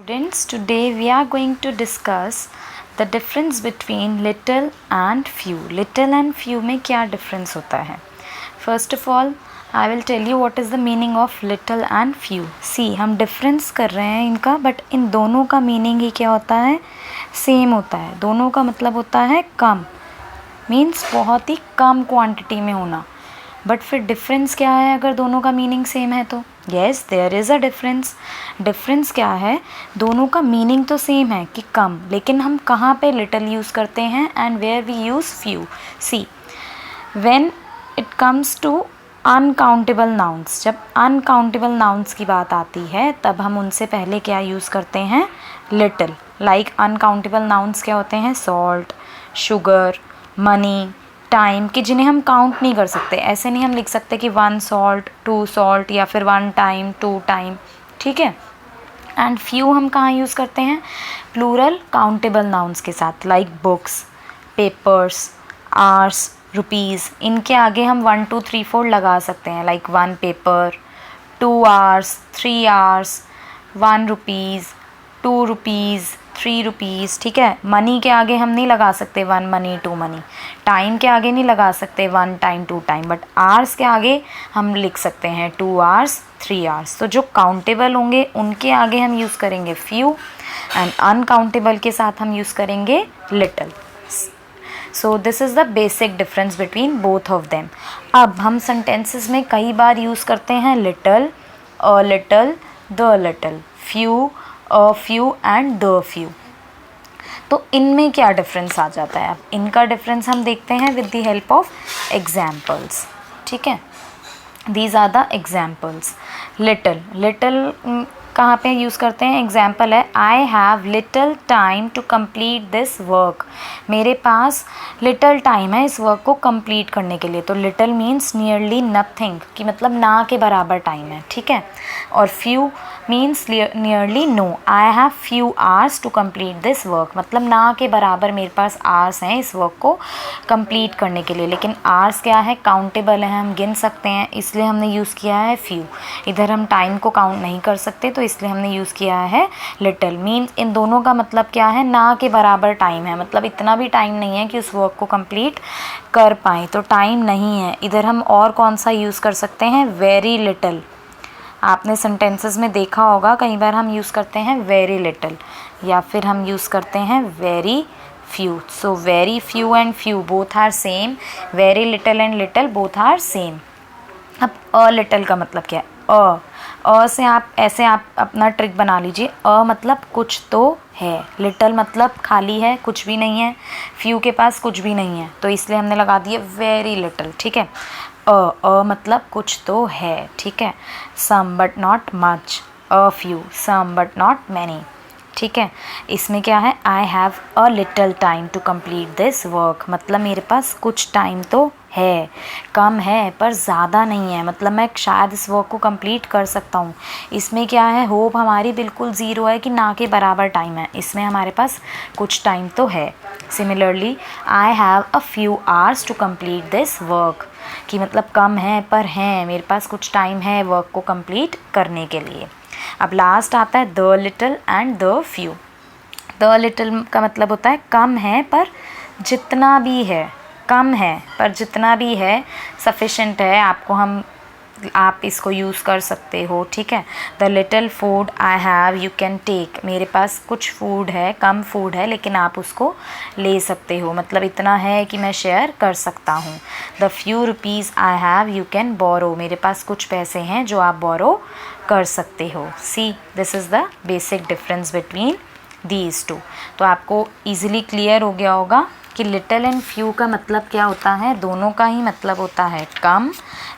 Students, today we are going to discuss the difference between little and few. Little and few में क्या difference होता है? First of all, I will tell you what is the meaning of little and few. See, हम difference कर रहे हैं इनका, but इन दोनों का meaning ही क्या होता है? Same होता है. दोनों का मतलब होता है कम, means बहुत ही कम quantity में होना. बट फिर डिफरेंस क्या है अगर दोनों का मीनिंग सेम है तो? Yes, there is a difference. Difference क्या है? दोनों का मीनिंग तो सेम है कि कम, लेकिन हम कहाँ पे लिटिल यूज़ करते हैं and where we use few. See, when it comes to uncountable nouns, जब अनकाउंटेबल नाउन्स की बात आती है तब हम उनसे पहले क्या यूज़ करते हैं? लिटिल. लाइक अनकाउंटेबल नाउन्स क्या होते हैं? सॉल्ट, शुगर, मनी, टाइम, कि जिन्हें हम काउंट नहीं कर सकते. ऐसे नहीं हम लिख सकते कि 1 सॉल्ट, 2 सॉल्ट या फिर 1 टाइम, 2 टाइम. ठीक है. एंड फ्यू हम कहाँ यूज़ करते हैं? प्लूरल काउंटेबल नाउन्स के साथ, like books, papers, hours, rupees. इनके आगे हम 1 2 3 4 लगा सकते हैं, like 1 paper, 2 hours, 3 hours, 1 rupees, 2 rupees, 3 rupees. ठीक है. मनी के आगे हम नहीं लगा सकते 1 मनी, 2 मनी. टाइम के आगे नहीं लगा सकते 1 टाइम, 2 टाइम. बट आवर्स के आगे हम लिख सकते हैं 2 आवर्स, 3 आवर्स. तो जो काउंटेबल होंगे उनके आगे हम यूज़ करेंगे फ्यू एंड अनकाउंटेबल के साथ हम यूज़ करेंगे little. So this is the basic difference between both of them. अब हम सेंटेंसेस में कई बार यूज़ करते हैं little, a little, the little, few, a few and the few. तो इनमें क्या डिफरेंस आ जाता है? अब इनका डिफरेंस हम देखते हैं with the help of examples. ठीक है. These are the examples. Little, little कहाँ पे यूज़ करते हैं? एग्जाम्पल है, I have little time to complete this work. मेरे पास लिटिल टाइम है इस वर्क को कंप्लीट करने के लिए. तो लिटिल मीन्स नियरली नथिंग, कि मतलब ना के बराबर टाइम है. ठीक है. और few means nearly no. I have few hours to complete this work, मतलब ना के बराबर मेरे पास आवर्स हैं इस वर्क को कंप्लीट करने के लिए. लेकिन आवर्स क्या है? काउंटेबल है, हम गिन सकते हैं, इसलिए हमने यूज़ किया है फ्यू. इधर हम टाइम को काउंट नहीं कर सकते तो इसलिए हमने यूज़ किया है लिटिल. मीन्स इन दोनों का मतलब क्या है? ना के बराबर टाइम है, मतलब इतना भी टाइम नहीं है कि उस वर्क को कंप्लीट कर पाएँ. तो टाइम नहीं है. इधर हम और कौन सा यूज़ कर सकते हैं? Very little. आपने सेंटेंसेस में देखा होगा कई बार हम यूज़ करते हैं वेरी लिटिल या फिर हम यूज़ करते हैं very few. So very few and few both are same. Very little and little both are same. अब अ लिटिल का मतलब क्या है? अ से आप अपना ट्रिक बना लीजिए. अ मतलब कुछ तो है, लिटिल मतलब खाली है, कुछ भी नहीं है, फ्यू के पास कुछ भी नहीं है, तो इसलिए हमने लगा दिए वेरी लिटिल. ठीक है. अ मतलब कुछ तो है. ठीक है. Some but not much, a few, some but not many. ठीक है. इसमें क्या है? I have a little time to complete this work, मतलब मेरे पास कुछ टाइम तो है, कम है पर ज़्यादा नहीं है, मतलब मैं शायद इस वर्क को कंप्लीट कर सकता हूँ. इसमें क्या है? होप हमारी बिल्कुल ज़ीरो है कि ना के बराबर टाइम है. इसमें हमारे पास कुछ टाइम तो है. Similarly I have a few hours to complete this work, कि मतलब कम है पर है, मेरे पास कुछ टाइम है वर्क को कंप्लीट करने के लिए. अब लास्ट आता है the little and the few. The little का मतलब होता है कम है पर जितना भी है, कम है पर जितना भी है सफिशेंट है, आप इसको यूज़ कर सकते हो. ठीक है. The little food I have you can take, मेरे पास कुछ फूड है, कम फूड है, लेकिन आप उसको ले सकते हो, मतलब इतना है कि मैं शेयर कर सकता हूँ. The few rupees I have you can borrow, मेरे पास कुछ पैसे हैं जो आप बोरो कर सकते हो. See, this is the basic difference between these two. तो आपको ईजिली क्लियर हो गया होगा कि लिटिल एंड फ्यू का मतलब क्या होता है. दोनों का ही मतलब होता है कम,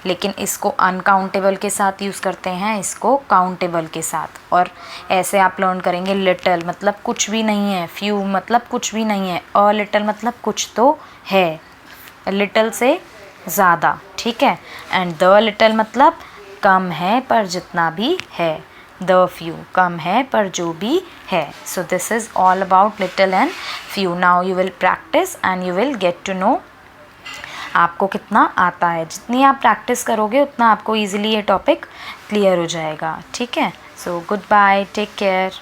लेकिन इसको अनकाउंटेबल के साथ यूज़ करते हैं, इसको काउंटेबल के साथ. और ऐसे आप लर्न करेंगे लिटिल मतलब कुछ भी नहीं है, फ्यू मतलब कुछ भी नहीं है, अ लिटिल मतलब कुछ तो है, लिटिल से ज़्यादा. ठीक है. एंड द लिटिल मतलब कम है पर जितना भी है, द फ्यू कम है पर जो भी है. So this is all about little and few. Now you will practice and you will get to know आपको कितना आता है. जितनी आप प्रैक्टिस करोगे उतना आपको ईजिली ये टॉपिक क्लियर हो जाएगा. ठीक है. So good bye, take care.